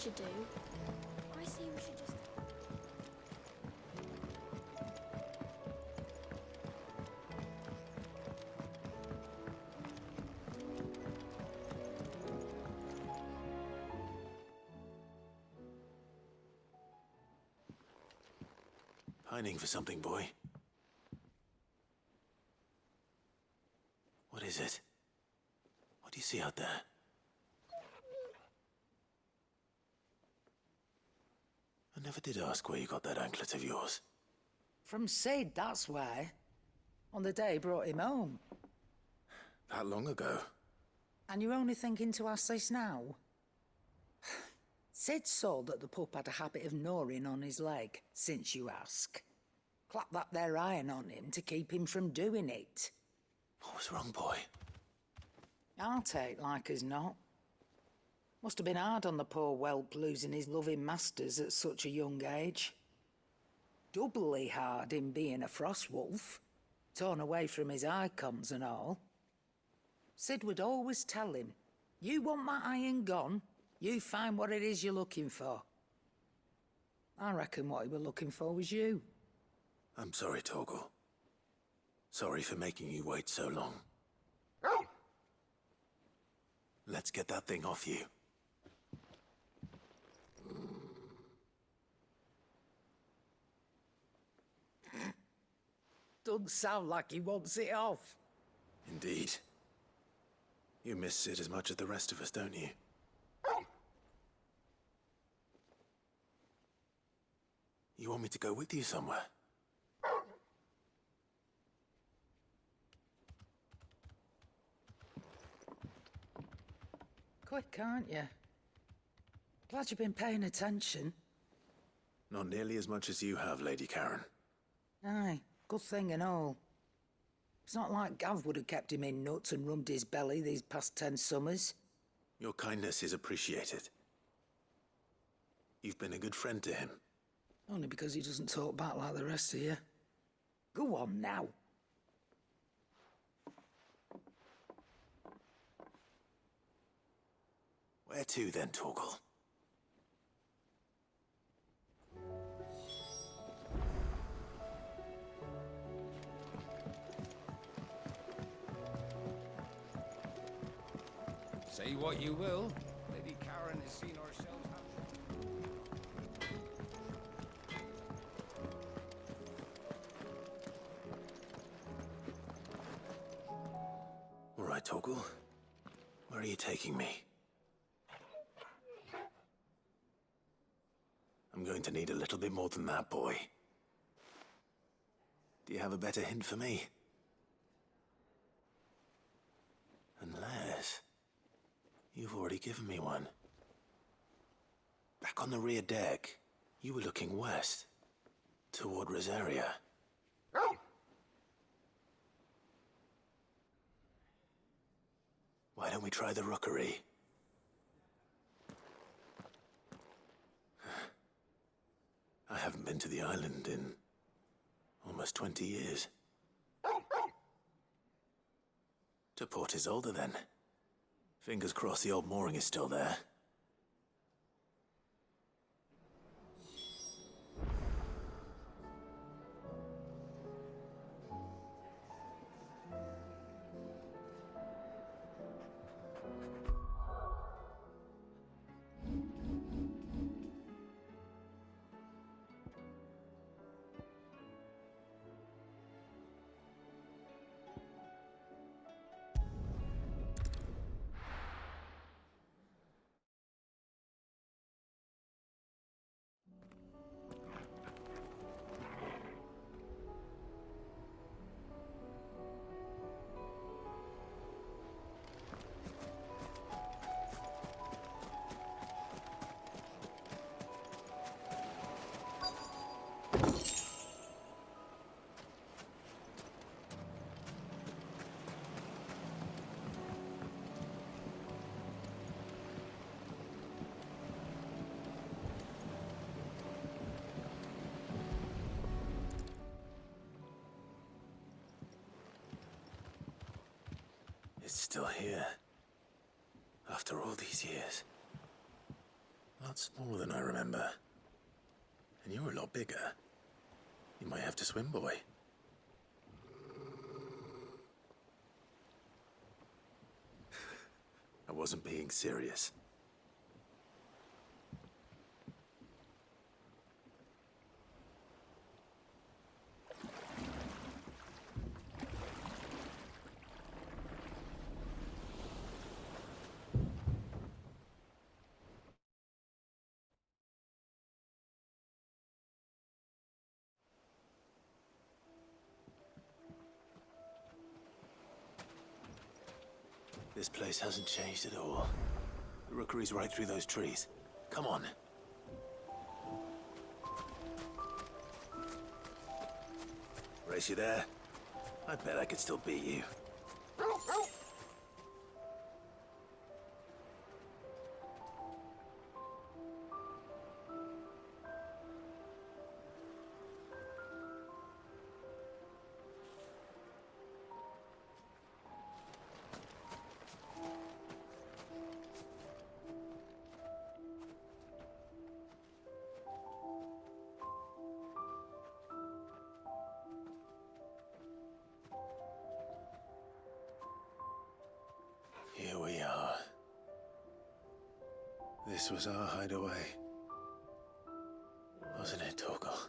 should do. I say we should just... Pining for something, boy. What is it? What do you see out there? I never did ask where you got that anklet of yours. From Sid, that's why. On the day he brought him home. That long ago? And you're only thinking to ask this now? Sid saw that the pup had a habit of gnawing on his leg, since you ask. Clap that there iron on him to keep him from doing it. What was wrong, boy? I'll take like as not. Must have been hard on the poor whelp losing his loving masters at such a young age. Doubly hard in being a frost wolf, torn away from his icons and all. Sid would always tell him, you want that iron gone, you find what it is you're looking for. I reckon what he were looking for was you. I'm sorry, Torgal. Sorry for making you wait so long. Let's get that thing off you. Doesn't sound like he wants it off. Indeed. You miss Sid as much as the rest of us, don't you? You want me to go with you somewhere? Quick, aren't you? Glad you've been paying attention. Not nearly as much as you have, Lady Karen. Aye, good thing and all. It's not like Gav would have kept him in nuts and rubbed his belly these past 10 summers. Your kindness is appreciated. You've been a good friend to him. Only because he doesn't talk back like the rest of you. Go on now. Where to then, Torgal? Say what you will, Lady Karen has seen ourselves All right, Torgal. Where are you taking me? I'm going to need a little bit more than that, boy. Do you have a better hint for me? Unless... you've already given me one. Back on the rear deck, you were looking west, toward Rosaria. Why don't we try the rookery? I haven't been to the island in almost 20 years. To Port Isolde, then. Fingers crossed the old mooring is still there. It's still here. After all these years. A lot smaller than I remember. And you're a lot bigger. You might have to swim, boy. I wasn't being serious. This place hasn't changed at all. The rookery's right through those trees. Come on. Race you there? I bet I could still beat you. Here we are. This was our hideaway. Wasn't it, Torgal?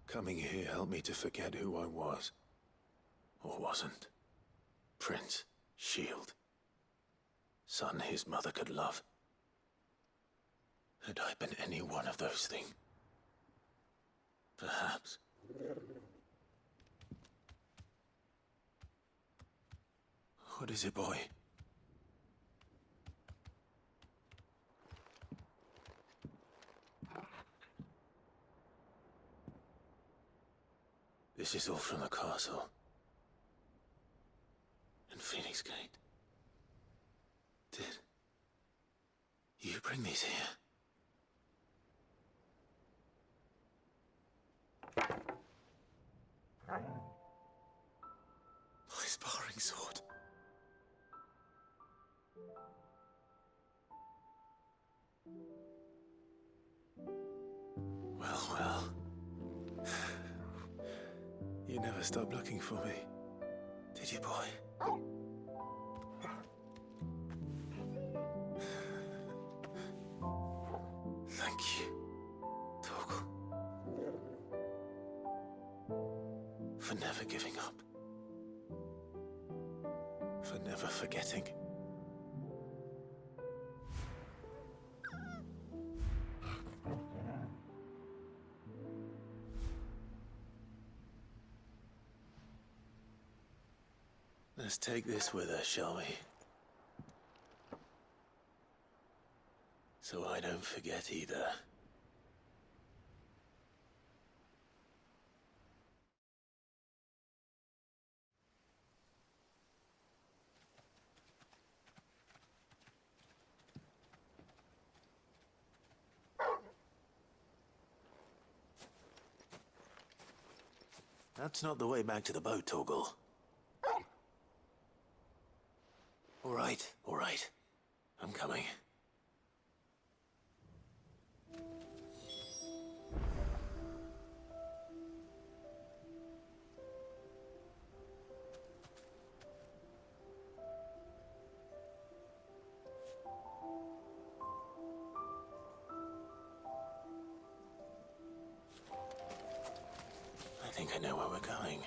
Coming here helped me to forget who I was. Or wasn't. Prince, shield. Son his mother could love. Had I been any one of those things? Perhaps. What is it, boy? This is all from the castle. And Phoenix Gate. Did you bring these here? My sparring sword. Well. You never stopped looking for me, did you, boy? Thank you, Torgal. For never giving up. For never forgetting. Let's take this with us, shall we? So I don't forget either. That's not the way back to the boat, Torgal. All right. I'm coming. I think I know where we're going.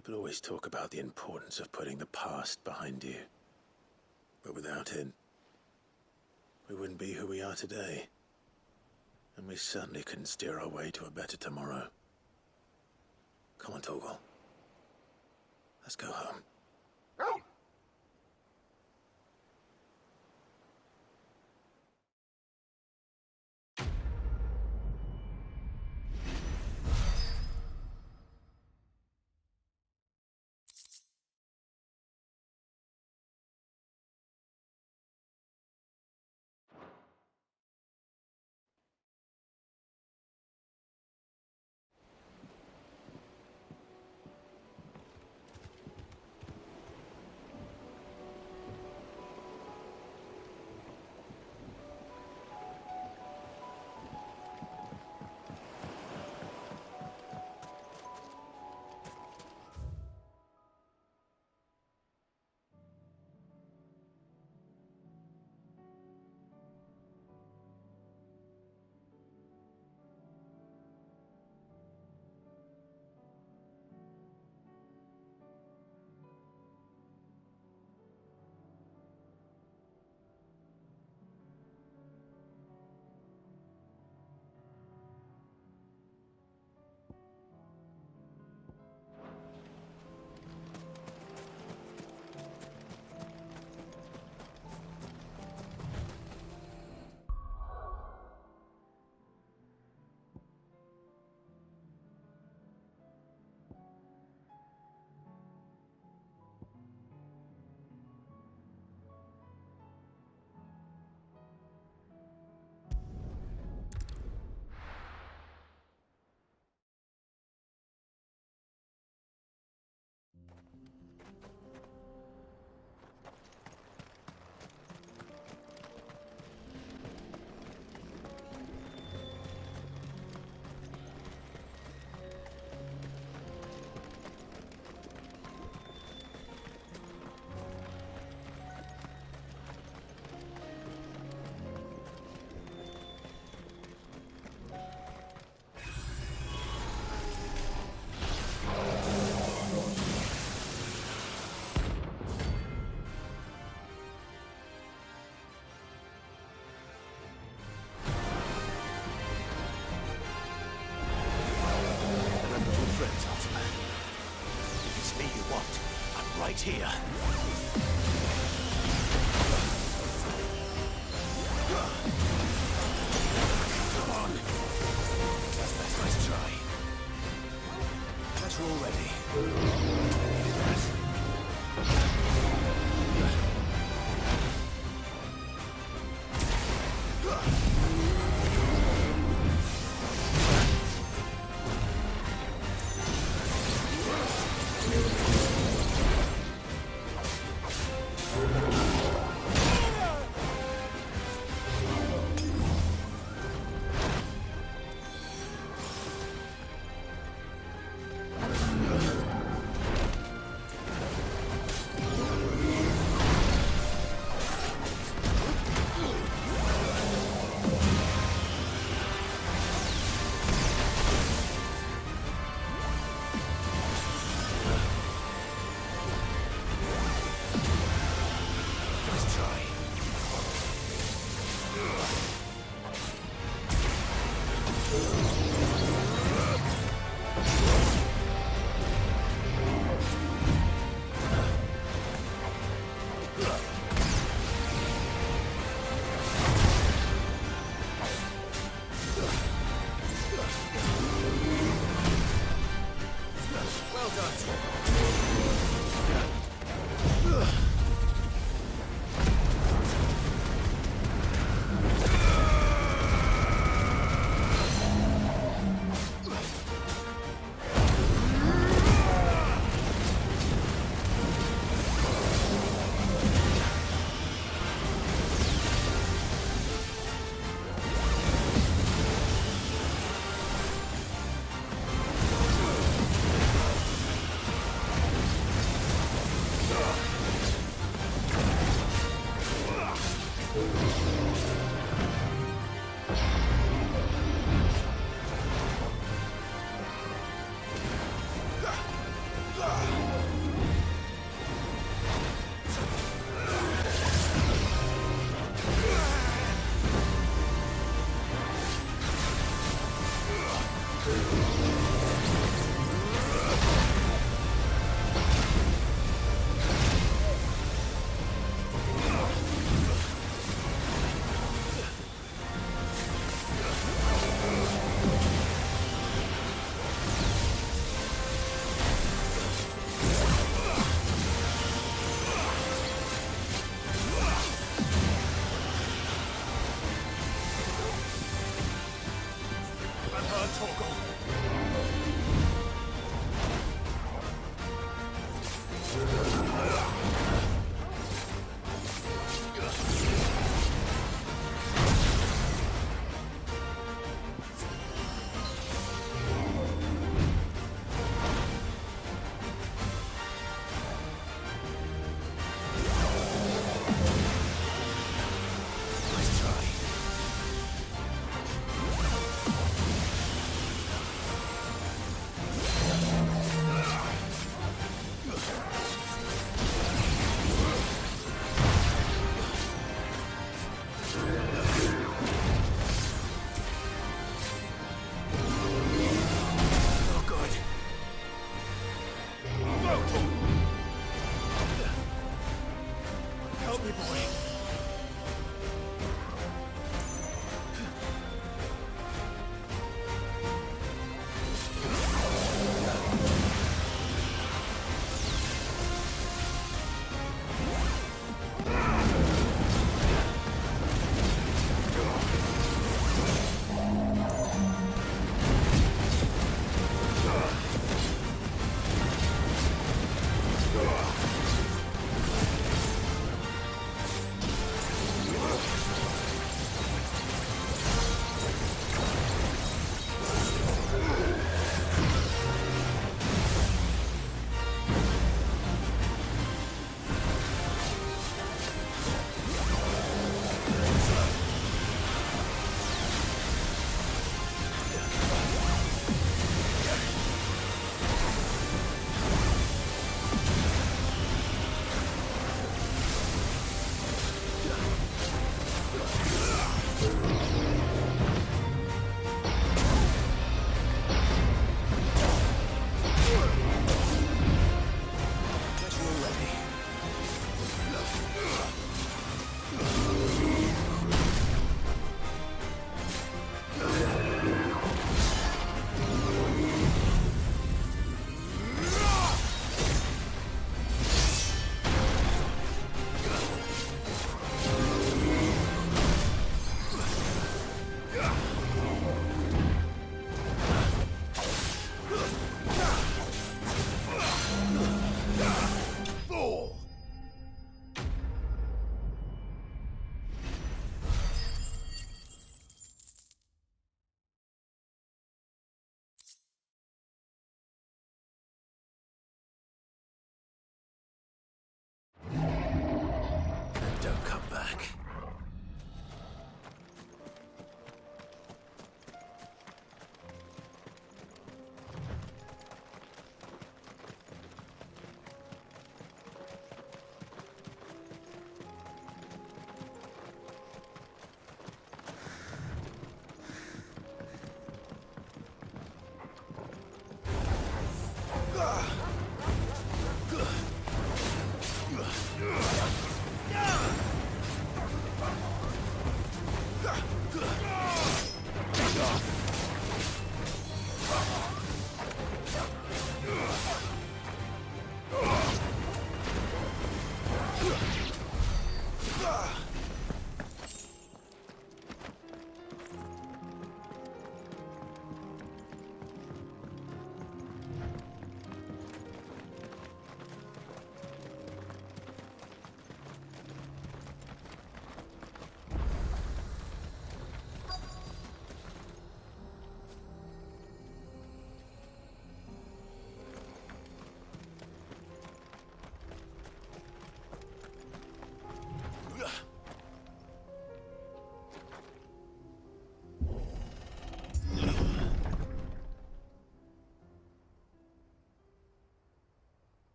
People always talk about the importance of putting the past behind you. But without it, we wouldn't be who we are today. And we certainly couldn't steer our way to a better tomorrow. Come on, Torgal. Let's go home. Right here. Come on. Nice try. That's all ready.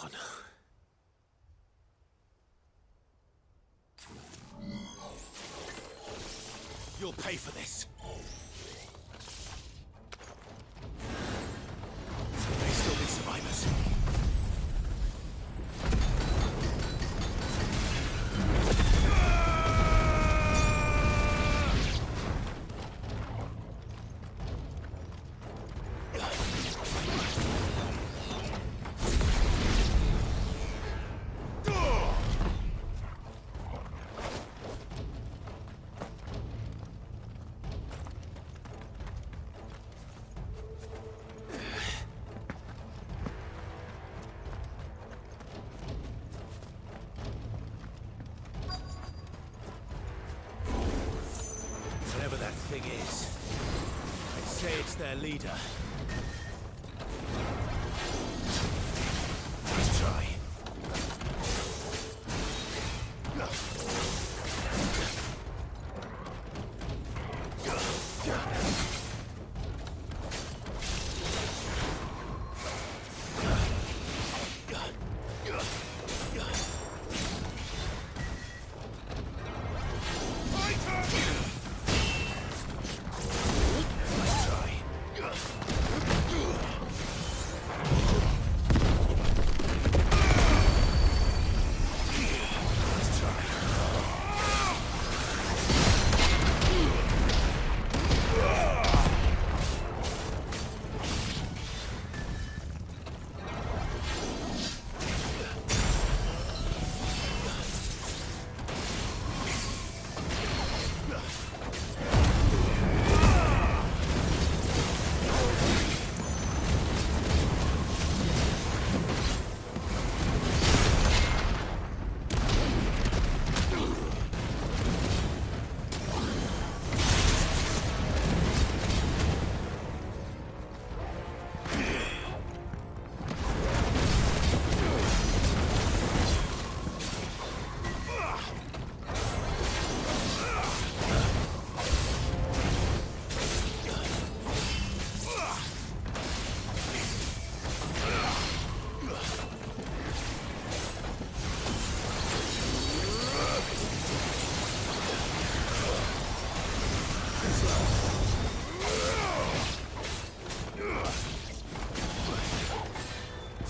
Oh no. You'll pay for this. There may still be survivors. Whatever that thing is, I'd say it's their leader. Let's try.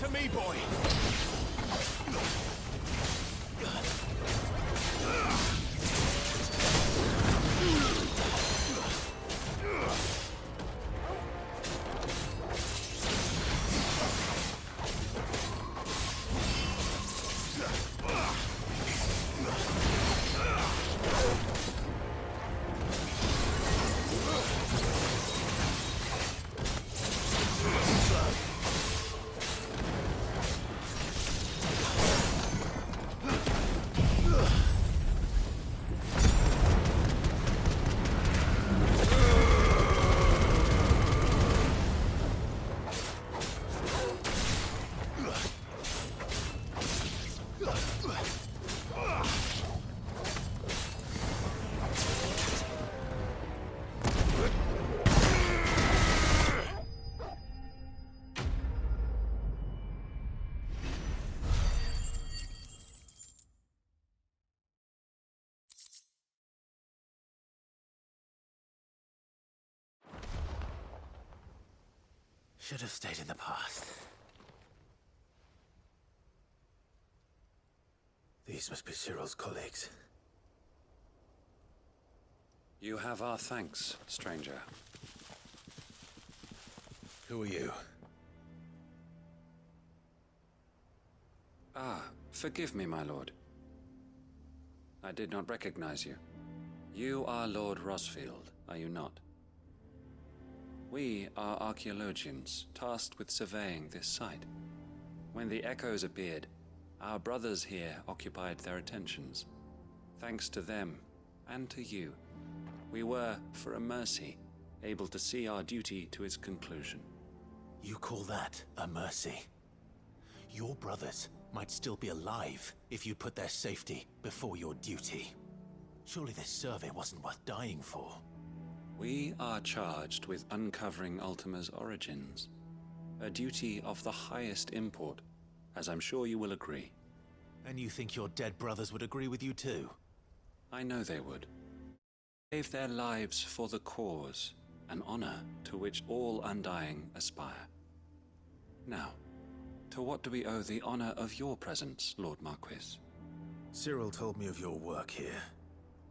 To me, boy! Should have stayed in the past. These must be Cyril's colleagues. You have our thanks, stranger. Who are you? Ah, forgive me, my lord. I did not recognize you. You are Lord Rosfield, are you not? We are archaeologians, tasked with surveying this site. When the echoes appeared, our brothers here occupied their attentions. Thanks to them, and to you, we were, for a mercy, able to see our duty to its conclusion. You call that a mercy? Your brothers might still be alive if you put their safety before your duty. Surely this survey wasn't worth dying for. We are charged with uncovering Ultima's origins, a duty of the highest import, as I'm sure you will agree. And you think your dead brothers would agree with you too? I know they would. Gave their lives for the cause, an honor to which all Undying aspire. Now, to what do we owe the honor of your presence, Lord Marquis? Cyril told me of your work here,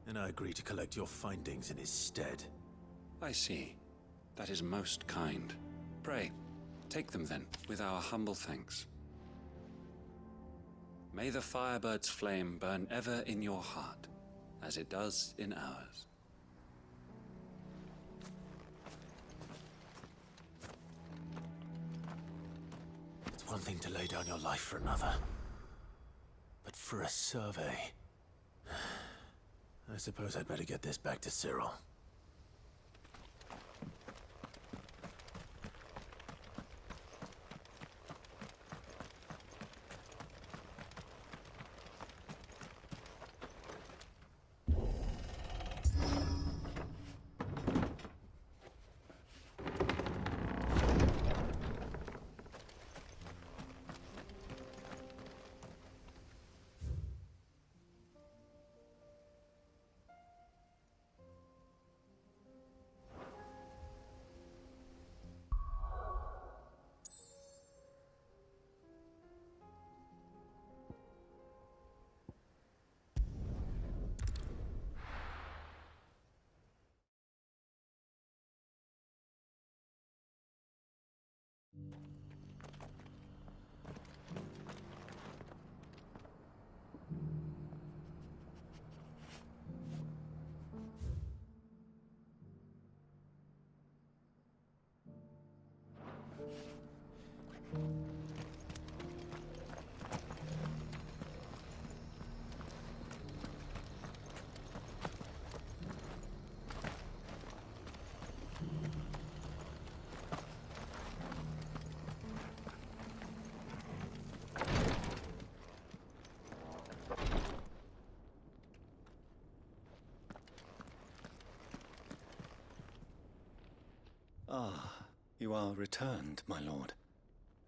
and I agreed to collect your findings in his stead. I see. That is most kind. Pray, take them then, with our humble thanks. May the Firebird's flame burn ever in your heart, as it does in ours. It's one thing to lay down your life for another, but for a survey... I suppose I'd better get this back to Cyril. Ah, you are returned, my lord.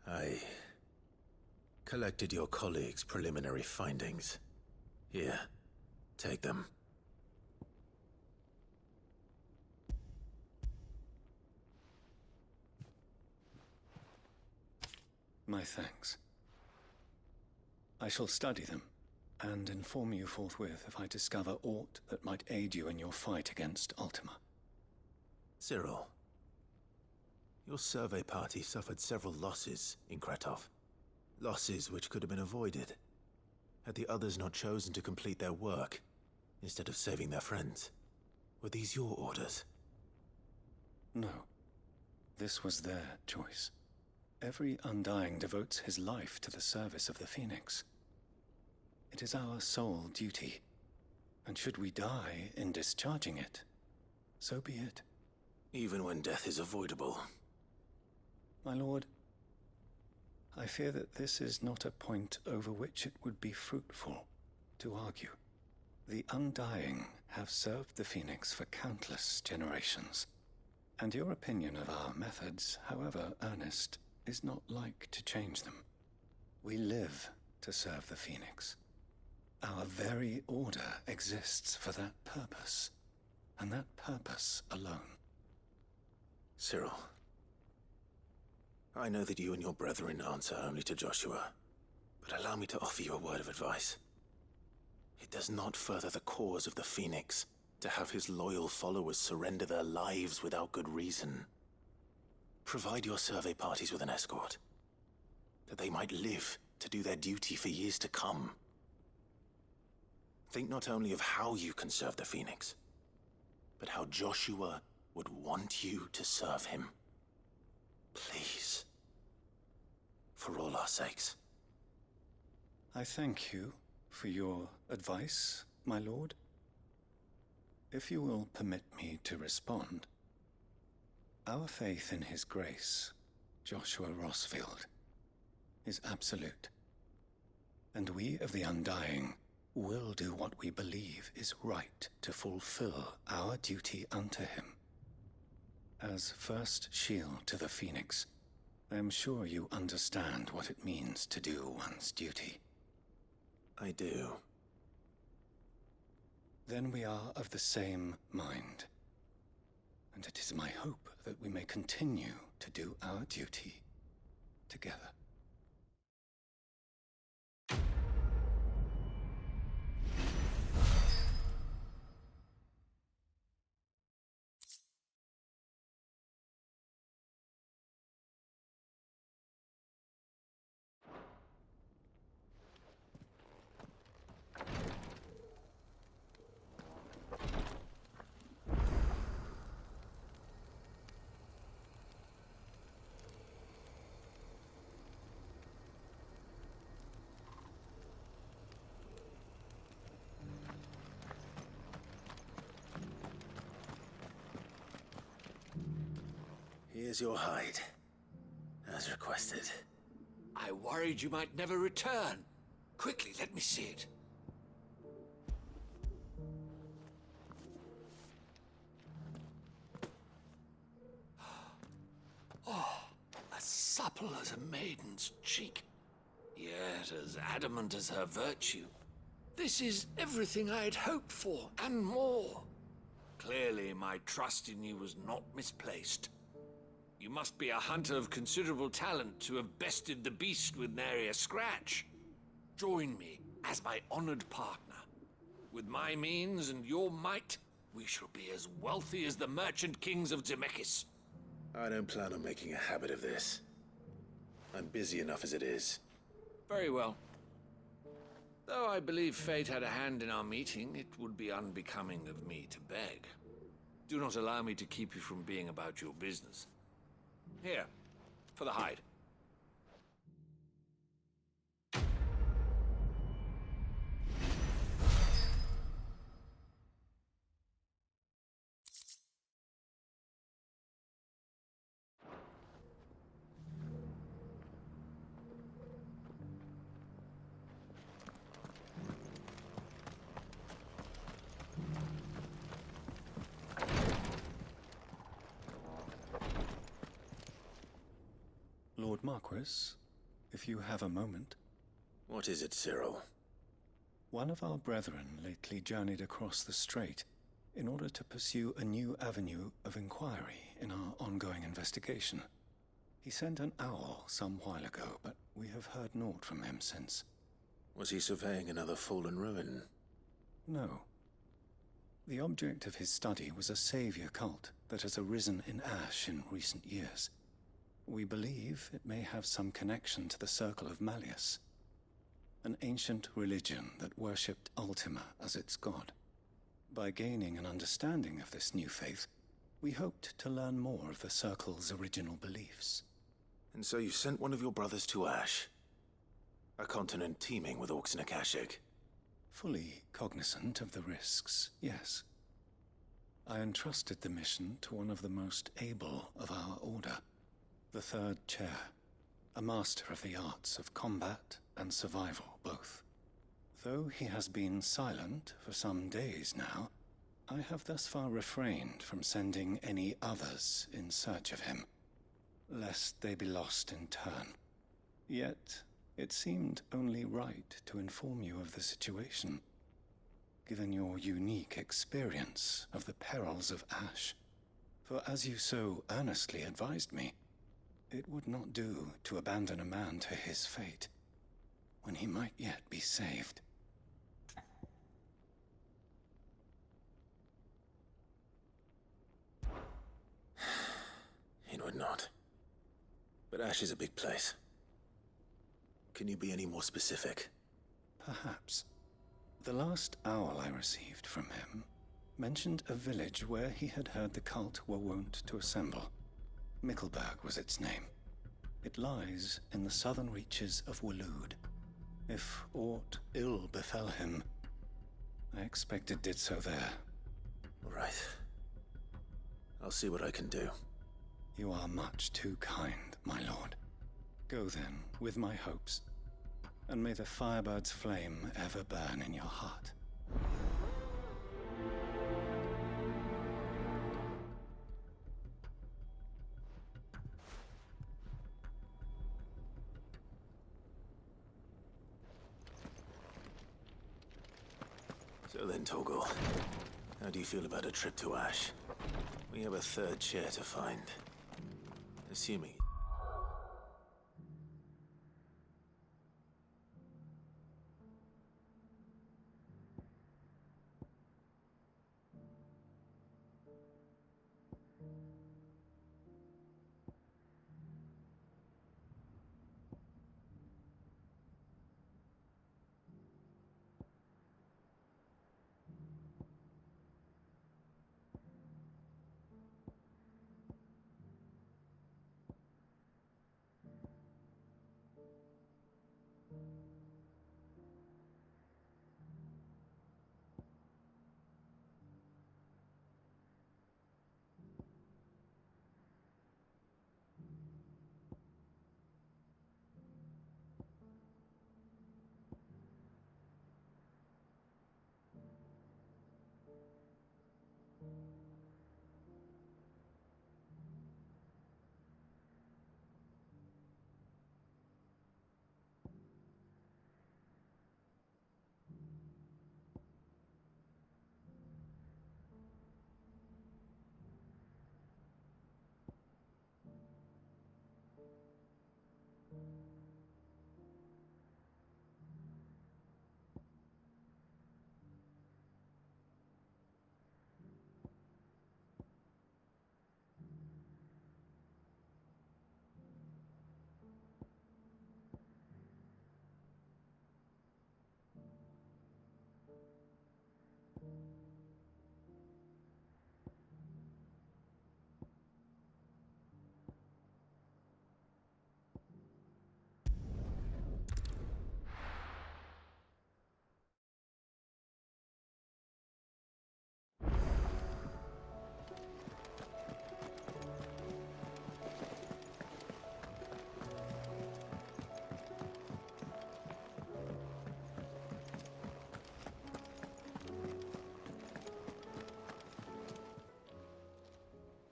I collected your colleagues' preliminary findings. Here, take them. My thanks. I shall study them, and inform you forthwith if I discover aught that might aid you in your fight against Ultima. Cyril, your survey party suffered several losses in Kretov. Losses which could have been avoided, had the others not chosen to complete their work, instead of saving their friends. Were these your orders? No. This was their choice. Every Undying devotes his life to the service of the Phoenix. It is our sole duty, and should we die in discharging it, so be it. Even when death is avoidable. My lord, I fear that this is not a point over which it would be fruitful to argue. The Undying have served the Phoenix for countless generations, and your opinion of our methods, however earnest, is not like to change them. We live to serve the Phoenix. Our very order exists for that purpose, and that purpose alone. Cyril, I know that you and your brethren answer only to Joshua, but allow me to offer you a word of advice. It does not further the cause of the Phoenix to have his loyal followers surrender their lives without good reason. Provide your survey parties with an escort, that they might live to do their duty for years to come. Think not only of how you can serve the Phoenix, but how Joshua would want you to serve him. Please. For all our sakes. I thank you for your advice, my lord. If you will permit me to respond, our faith in his grace, Joshua Rossfield, is absolute. And we of the Undying will do what we believe is right to fulfill our duty unto him. As first shield to the Phoenix, I am sure you understand what it means to do one's duty. I do. Then we are of the same mind. And it is my hope that we may continue to do our duty together. Here's your hide, as requested. I worried you might never return. Quickly, let me see it. Oh, as supple as a maiden's cheek, yet as adamant as her virtue. This is everything I'd hoped for, and more. Clearly, my trust in you was not misplaced. You must be a hunter of considerable talent to have bested the beast with nary a scratch. Join me as my honored partner. With my means and your might, we shall be as wealthy as the merchant kings of Zemeckis. I don't plan on making a habit of this. I'm busy enough as it is. Very well. Though I believe fate had a hand in our meeting, it would be unbecoming of me to beg. Do not allow me to keep you from being about your business. Here, for the hide. Lord Marquis, if you have a moment. What is it, Cyril? One of our brethren lately journeyed across the strait in order to pursue a new avenue of inquiry in our ongoing investigation. He sent an owl some while ago, but we have heard naught from him since. Was he surveying another fallen ruin? No. The object of his study was a savior cult that has arisen in Ash in recent years. We believe it may have some connection to the Circle of Malleus, an ancient religion that worshipped Ultima as its god. By gaining an understanding of this new faith, we hoped to learn more of the Circle's original beliefs. And so you sent one of your brothers to Ash? A continent teeming with orcs and Akashic? Fully cognizant of the risks, yes. I entrusted the mission to one of the most able of our order, the Third Chair, a master of the arts of combat and survival both. Though he has been silent for some days now, I have thus far refrained from sending any others in search of him, lest they be lost in turn. Yet, it seemed only right to inform you of the situation, given your unique experience of the perils of Ash. For as you so earnestly advised me, it would not do to abandon a man to his fate, when he might yet be saved. It would not. But Ash is a big place. Can you be any more specific? Perhaps. The last owl I received from him mentioned a village where he had heard the cult were wont to assemble. Mickleburg was its name. It lies in the southern reaches of Waloed. If aught ill befell him, I expect it did so there. Right. I'll see what I can do. You are much too kind, my lord. Go then, with my hopes, and may the Firebird's flame ever burn in your heart. So then, Torgal, how do you feel about a trip to Ash? We have a third chair to find. Assuming...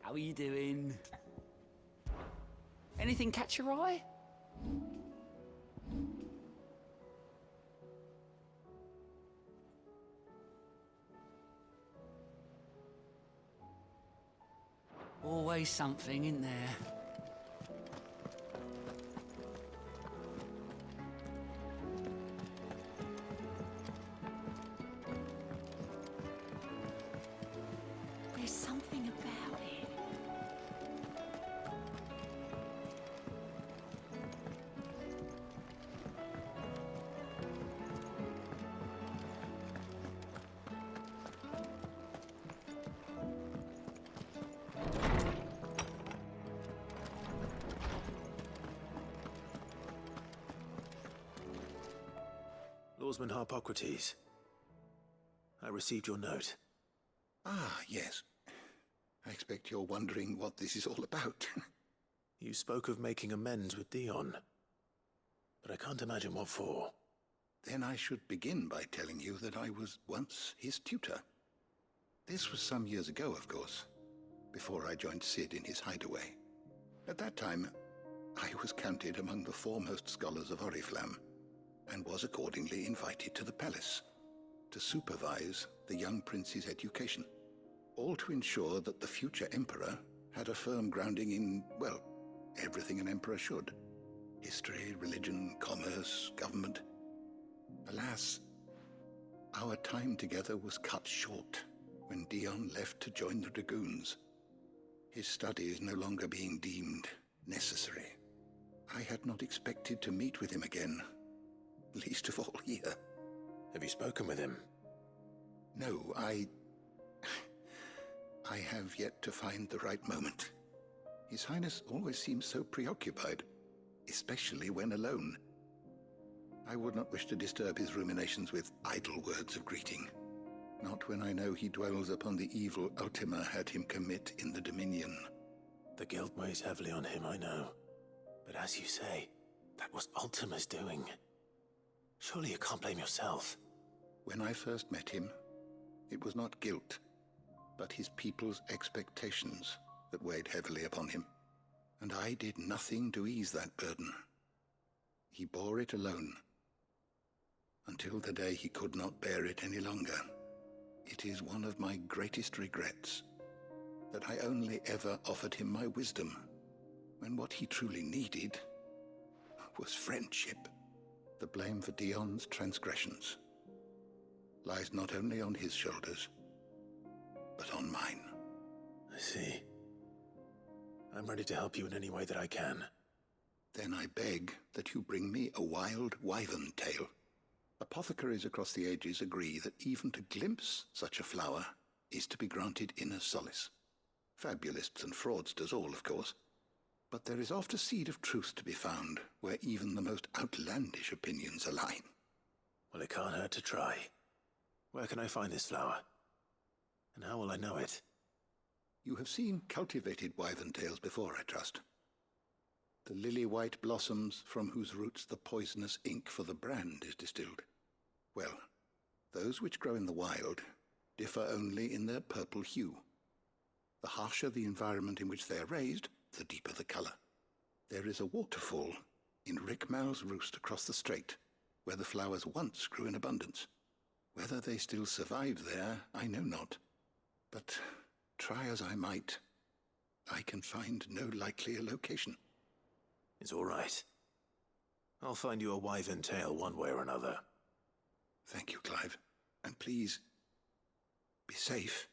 How are you doing? Anything catch your eye? Always something, isn't there? There's something about it. Lawsman Harpocrates. I received your note. Ah, yes. I expect you're wondering what this is all about. You spoke of making amends with Dion, but I can't imagine what for. Then I should begin by telling you that I was once his tutor. This was some years ago, of course, before I joined Sid in his hideaway. At that time, I was counted among the foremost scholars of Oriflamme, and was accordingly invited to the palace to supervise the young prince's education, all to ensure that the future emperor had a firm grounding in, well, everything an emperor should. History, religion, commerce, government. Alas, our time together was cut short when Dion left to join the Dragoons, his studies no longer being deemed necessary. I had not expected to meet with him again, least of all here. Have you spoken with him? No, I have yet to find the right moment. His Highness always seems so preoccupied, especially when alone. I would not wish to disturb his ruminations with idle words of greeting, not when I know he dwells upon the evil Ultima had him commit in the Dominion. The guilt weighs heavily on him, I know. But as you say, that was Ultima's doing. Surely you can't blame yourself. When I first met him, it was not guilt, but his people's expectations that weighed heavily upon him. And I did nothing to ease that burden. He bore it alone, until the day he could not bear it any longer, It is one of my greatest regrets that I only ever offered him my wisdom, when what he truly needed was friendship. The blame for Dion's transgressions lies not only on his shoulders, but on mine. I see. I'm ready to help you in any way that I can. Then I beg that you bring me a wild wyvern tail. Apothecaries across the ages agree that even to glimpse such a flower is to be granted inner solace. Fabulists and fraudsters all, of course. But there is oft a seed of truth to be found where even the most outlandish opinions align. Well, it can't hurt to try. Where can I find this flower? And how will I know it? You have seen cultivated wyvern tails before, I trust. The lily-white blossoms from whose roots the poisonous ink for the brand is distilled. Well, those which grow in the wild differ only in their purple hue. The harsher the environment in which they are raised, the deeper the colour. There is a waterfall in Rickmal's roost across the strait, where the flowers once grew in abundance. Whether they still survive there, I know not. But try as I might, I can find no likelier location. It's all right. I'll find you a wyvern tail one way or another. Thank you, Clive. And please, be safe.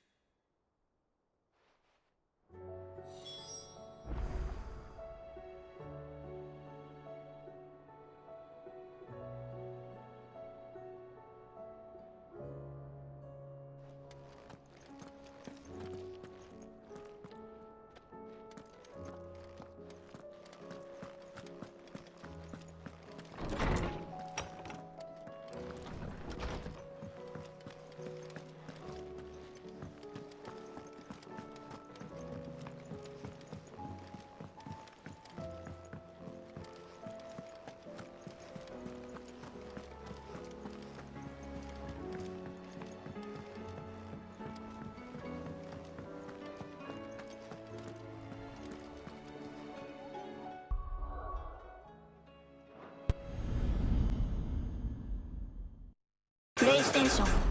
PlayStation